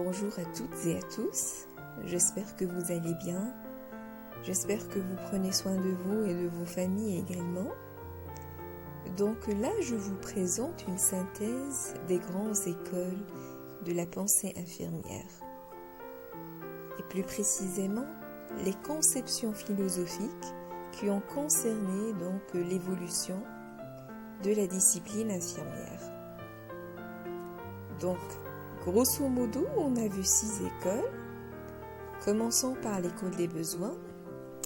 Bonjour à toutes et à tous, j'espère que vous allez bien, j'espère que vous prenez soin de vous et de vos familles également. Donc là, je vous présente une synthèse des grandes écoles de la pensée infirmière. Et plus précisément, les conceptions philosophiques qui ont concerné donc l'évolution de la discipline infirmière. Donc, grosso modo, on a vu 6 écoles, commençant par l'école des besoins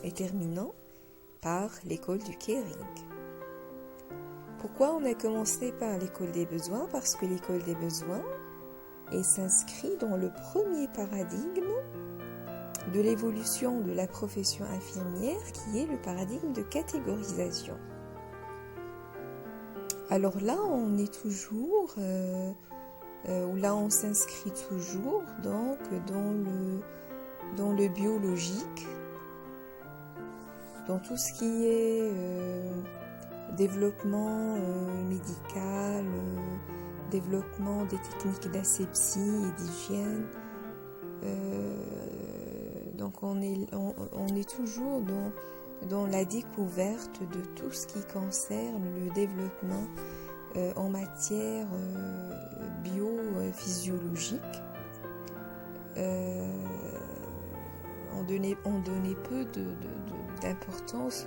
et terminant par l'école du caring. Pourquoi on a commencé par l'école des besoins? Parce que l'école des besoins s'inscrit dans le premier paradigme de l'évolution de la profession infirmière, qui est le paradigme de catégorisation. Alors là, on est toujours... là on s'inscrit toujours donc dans le biologique, dans tout ce qui est développement médical, développement des techniques d'asepsie et d'hygiène. Donc on est toujours dans la découverte de tout ce qui concerne le développement en matière biophysiologique. On donnait peu d'importance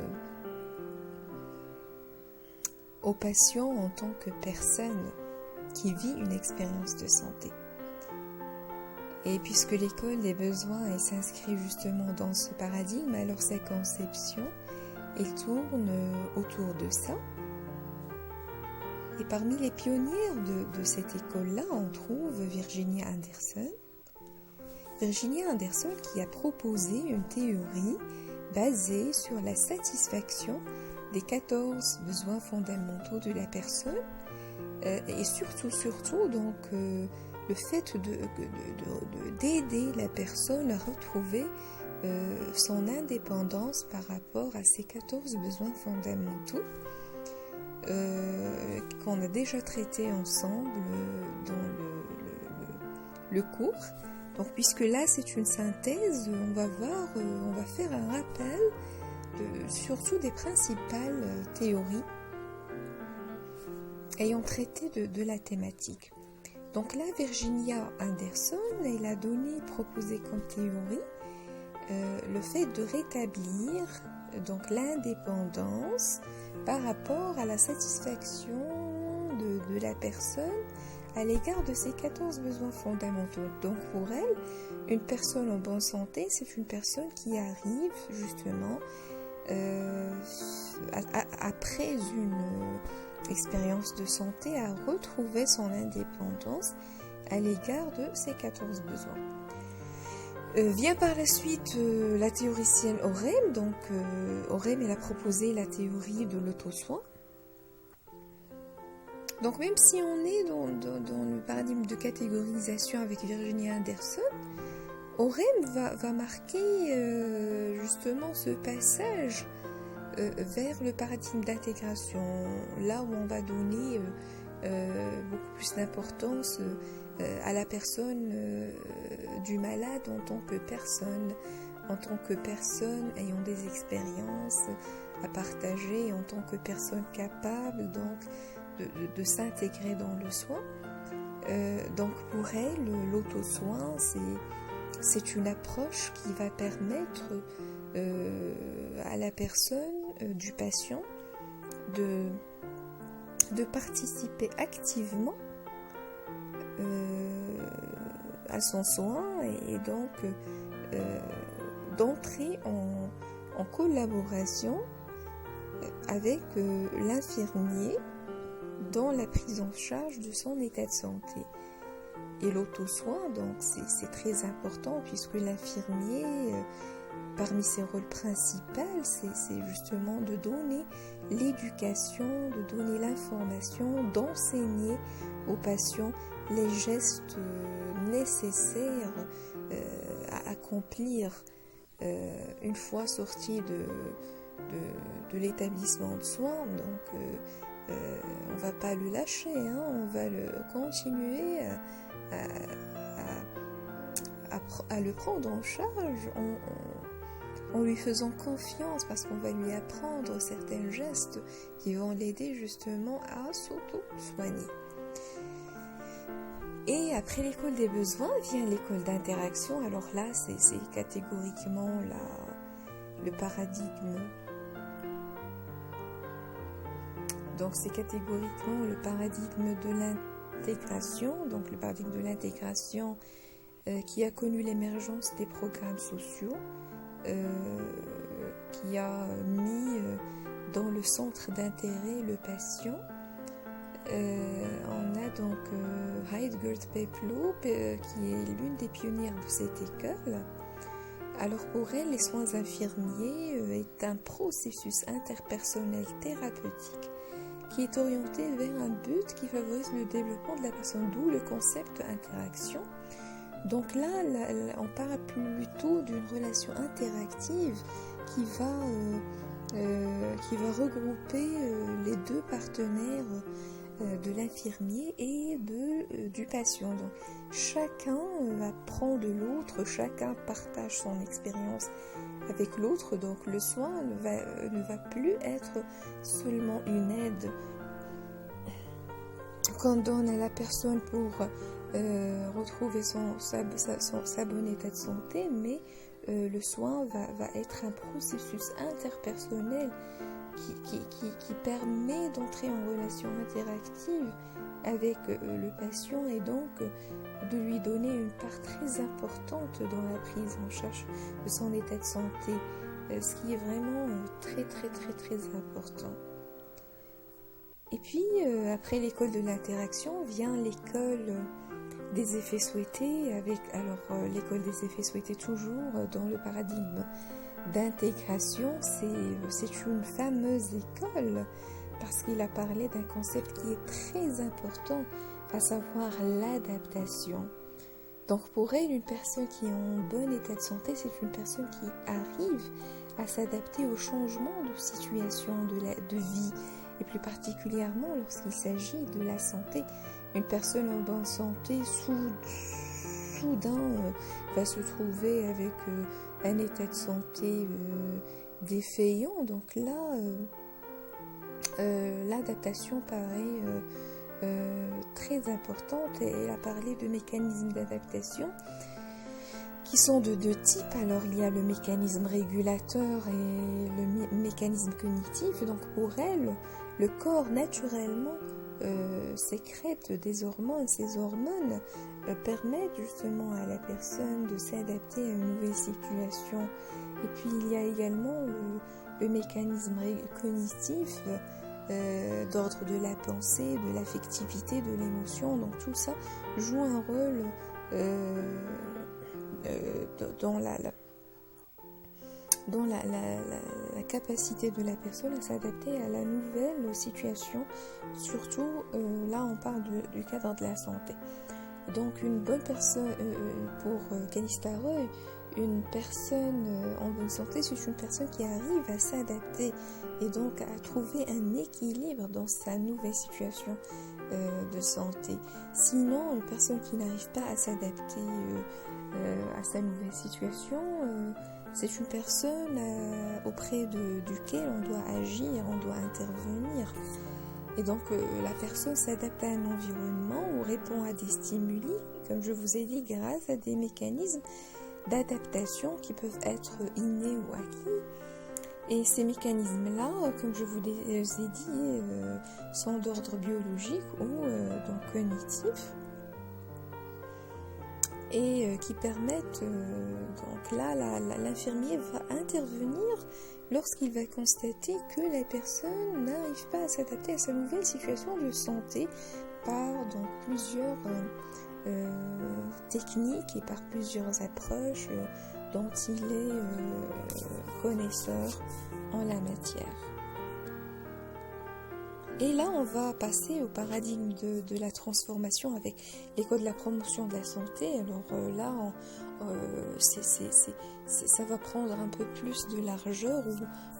aux patients en tant que personne qui vit une expérience de santé. Et puisque l'école des besoins s'inscrit justement dans ce paradigme, alors sa conception, elle tourne autour de ça. Et parmi les pionnières de cette école-là, on trouve Virginia Anderson. Virginia Anderson qui a proposé une théorie basée sur la satisfaction des 14 besoins fondamentaux de la personne et surtout donc le fait d'aider la personne à retrouver son indépendance par rapport à ces 14 besoins fondamentaux qu'on a déjà traité ensemble dans le cours. Donc puisque là c'est une synthèse, on va faire un rappel surtout des principales théories ayant traité de la thématique. Donc là, Virginia Anderson, elle a proposé comme théorie le fait de rétablir donc l'indépendance par rapport à la satisfaction de la personne à l'égard de ses 14 besoins fondamentaux. Donc pour elle, une personne en bonne santé, c'est une personne qui arrive justement après une expérience de santé à retrouver son indépendance à l'égard de ses 14 besoins. Vient par la suite la théoricienne Orem. Donc Orem, elle a proposé la théorie de l'auto-soin. Donc même si on est dans le paradigme de catégorisation avec Virginia Anderson, Orem va marquer justement ce passage vers le paradigme d'intégration, là où on va donner beaucoup plus d'importance à la personne du malade en tant que personne ayant des expériences à partager, en tant que personne capable donc de s'intégrer dans le soin. Donc pour elle, l'auto-soin, c'est une approche qui va permettre à la personne, du patient, de participer activement à son soin et donc d'entrer en collaboration avec l'infirmier dans la prise en charge de son état de santé. Et l'auto-soin, donc, c'est très important puisque l'infirmier, parmi ses rôles principaux, c'est justement de donner l'éducation, de donner l'information, d'enseigner aux patients les gestes nécessaires à accomplir une fois sorti de l'établissement de soins. Donc, on ne va pas le lâcher, on va le continuer à le prendre en charge en lui faisant confiance, parce qu'on va lui apprendre certains gestes qui vont l'aider justement à s'auto-soigner. Et après l'école des besoins vient l'école d'interaction. Alors là, c'est catégoriquement le paradigme. Donc c'est catégoriquement le paradigme de l'intégration. Donc le paradigme de l'intégration qui a connu l'émergence des programmes sociaux, qui a mis dans le centre d'intérêt le patient. On a donc Heidegger Peplow qui est l'une des pionnières de cette école. Alors pour elle, les soins infirmiers est un processus interpersonnel thérapeutique qui est orienté vers un but qui favorise le développement de la personne, d'où le concept interaction. Donc là, on parle plutôt d'une relation interactive qui va regrouper les deux partenaires de l'infirmier et du patient. Donc, chacun apprend de l'autre, chacun partage son expérience avec l'autre. Donc le soin ne va plus être seulement une aide qu'on donne à la personne pour retrouver sa bonne état de santé, mais le soin va être un processus interpersonnel qui permet d'entrer en relation interactive avec le patient et donc de lui donner une part très importante dans la prise en charge de son état de santé, ce qui est vraiment très très très très important. Et puis après l'école de l'interaction vient l'école des effets souhaités, l'école des effets souhaités toujours dans le paradigme d'intégration. C'est une fameuse école parce qu'il a parlé d'un concept qui est très important, à savoir l'adaptation. Donc pour elle, une personne qui est en bon état de santé, c'est une personne qui arrive à s'adapter aux changements de situation, de vie, et plus particulièrement lorsqu'il s'agit de la santé. Une personne en bonne santé soudain va se trouver avec un état de santé défaillant. Donc là, l'adaptation paraît très importante, et elle a parlé de mécanismes d'adaptation qui sont de deux types. Alors il y a le mécanisme régulateur et le mécanisme cognitif. Donc pour elle, le corps naturellement sécrète des hormones. Ces hormones permettent justement à la personne de s'adapter à une nouvelle situation. Et puis il y a également le mécanisme cognitif d'ordre de la pensée, de l'affectivité, de l'émotion. Donc tout ça joue un rôle dans la capacité de la personne à s'adapter à la nouvelle situation. Surtout là on parle du cadre de la santé. Donc une bonne personne, pour Calista Roy, une personne en bonne santé, c'est une personne qui arrive à s'adapter et donc à trouver un équilibre dans sa nouvelle situation de santé. Sinon, une personne qui n'arrive pas à s'adapter à sa nouvelle situation, c'est une personne auprès duquel on doit agir, on doit intervenir. Et donc la personne s'adapte à un environnement ou répond à des stimuli, comme je vous ai dit, grâce à des mécanismes d'adaptation qui peuvent être innés ou acquis. Et ces mécanismes-là, comme je vous ai dit, sont d'ordre biologique ou donc cognitif, et qui permettent, donc là, l'infirmier va intervenir lorsqu'il va constater que la personne n'arrive pas à s'adapter à sa nouvelle situation de santé par donc plusieurs techniques et par plusieurs approches dont il est connaisseur en la matière. Et là, on va passer au paradigme de la transformation avec l'école de la promotion de la santé. Alors là, ça va prendre un peu plus de largeur,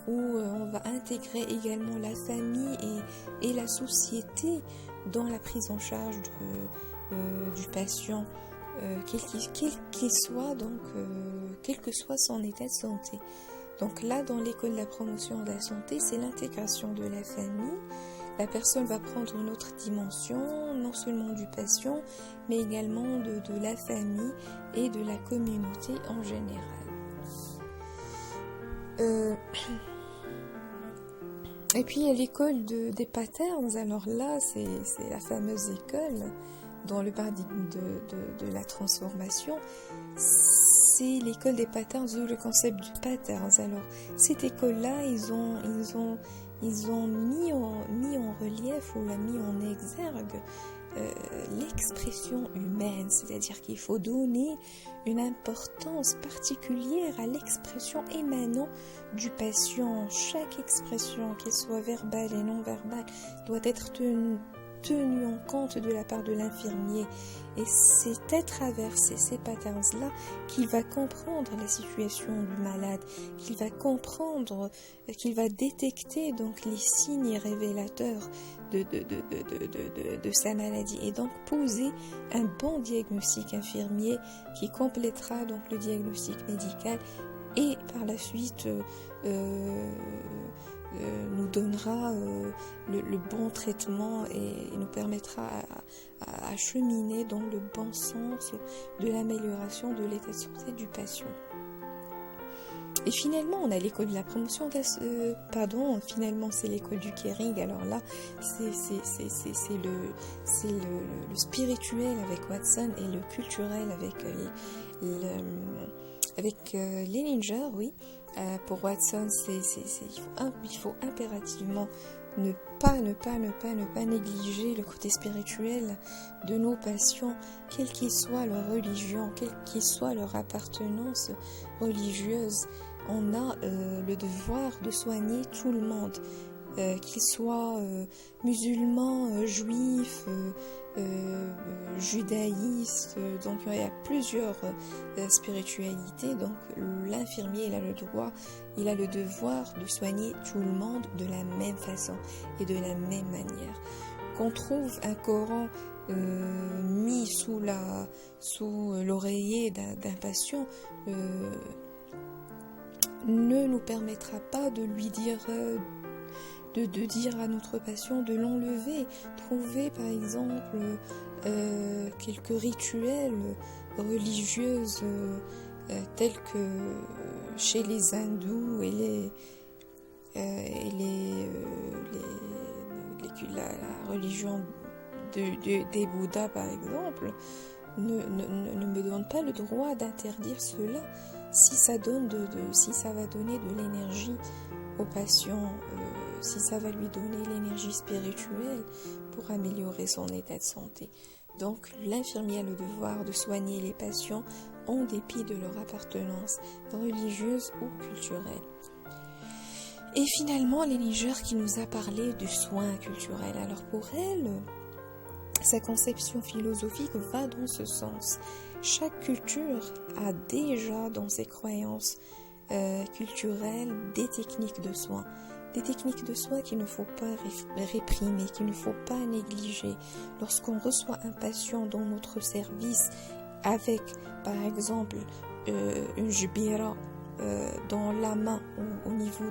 où on va intégrer également la famille et la société dans la prise en charge du patient quel que soit son état de santé. Donc là, dans l'école de la promotion de la santé, c'est l'intégration de la famille. La personne va prendre une autre dimension, non seulement du patient, mais également de la famille et de la communauté en général. Et puis il y a l'école des patterns. Alors là, c'est la fameuse école dans le paradigme de la transformation. C'est l'école des patterns ou le concept du patterns. Alors cette école-là, ils ont mis en relief ou l'a mis en exergue l'expression humaine, c'est-à-dire qu'il faut donner une importance particulière à l'expression émanant du patient. Chaque expression, qu'elle soit verbale et non verbale, doit être tenue en compte de la part de l'infirmier. Et c'est à travers ces patterns-là qu'il va comprendre la situation du malade, qu'il va comprendre, qu'il va détecter donc les signes révélateurs de sa maladie et donc poser un bon diagnostic infirmier qui complétera donc le diagnostic médical et par la suite nous donnera le bon traitement et nous permettra à cheminer dans le bon sens de l'amélioration de l'état de santé du patient. Et finalement, on a l'école de la promotion finalement c'est l'école du caring. Alors là, c'est le spirituel avec Watson et le culturel avec Leninger, oui. Pour Watson, il faut impérativement ne pas négliger le côté spirituel de nos patients, quelle qu'il soit leur religion, quelle qu'il soit leur appartenance religieuse. On a le devoir de soigner tout le monde, qu'ils soient musulmans, juifs, judaïstes. Donc il y a plusieurs spiritualités. Donc l'infirmier, il a le devoir de soigner tout le monde de la même façon et de la même manière. Qu'on trouve un Coran mis sous l'oreiller d'un patient ne nous permettra pas de lui dire de dire à notre patient de l'enlever. Trouver par exemple quelques rituels religieux tels que chez les hindous et la religion des Bouddhas par exemple ne me donne pas le droit d'interdire cela si ça va donner de l'énergie au patient, si ça va lui donner l'énergie spirituelle pour améliorer son état de santé. Donc l'infirmier a le devoir de soigner les patients en dépit de leur appartenance religieuse ou culturelle. Et finalement, Leninger qui nous a parlé du soin culturel. Alors pour elle, sa conception philosophique va dans ce sens. Chaque culture a déjà dans ses croyances culturelles des techniques de soins. Des techniques de soins qu'il ne faut pas réprimer, qu'il ne faut pas négliger. Lorsqu'on reçoit un patient dans notre service avec, par exemple, une jbira dans la main au niveau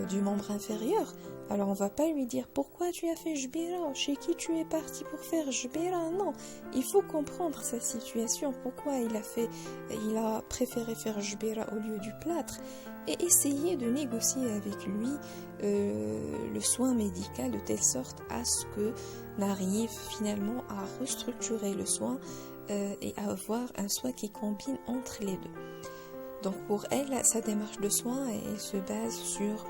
du membre inférieur, alors on va pas lui dire pourquoi tu as fait jbira, chez qui tu es parti pour faire jbira. Non, il faut comprendre sa situation, pourquoi il a préféré faire jbira au lieu du plâtre, et essayer de négocier avec lui le soin médical de telle sorte à ce que n'arrive finalement à restructurer le soin et à avoir un soin qui combine entre les deux. Donc pour elle, sa démarche de soin, elle se base sur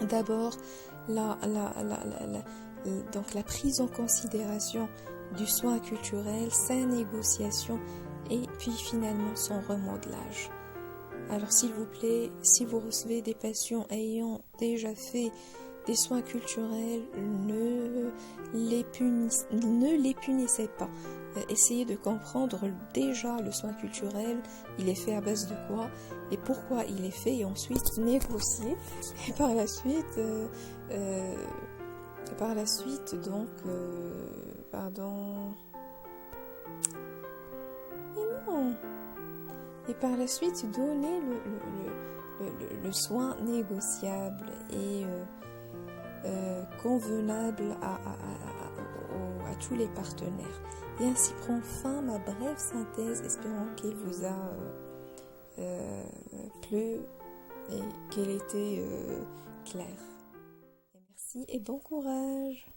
d'abord la prise en considération du soin culturel, sa négociation et puis finalement son remodelage. Alors s'il vous plaît, si vous recevez des patients ayant déjà fait des soins culturels, ne les punissez pas. Essayez de comprendre déjà le soin culturel, il est fait à base de quoi et pourquoi il est fait, et ensuite négocier. Et par la suite, Non. Et par la suite, donner le soin négociable et convenable à tous les partenaires. Et ainsi prend fin ma brève synthèse, espérant qu'elle vous a plu et qu'elle était claire. Merci et bon courage.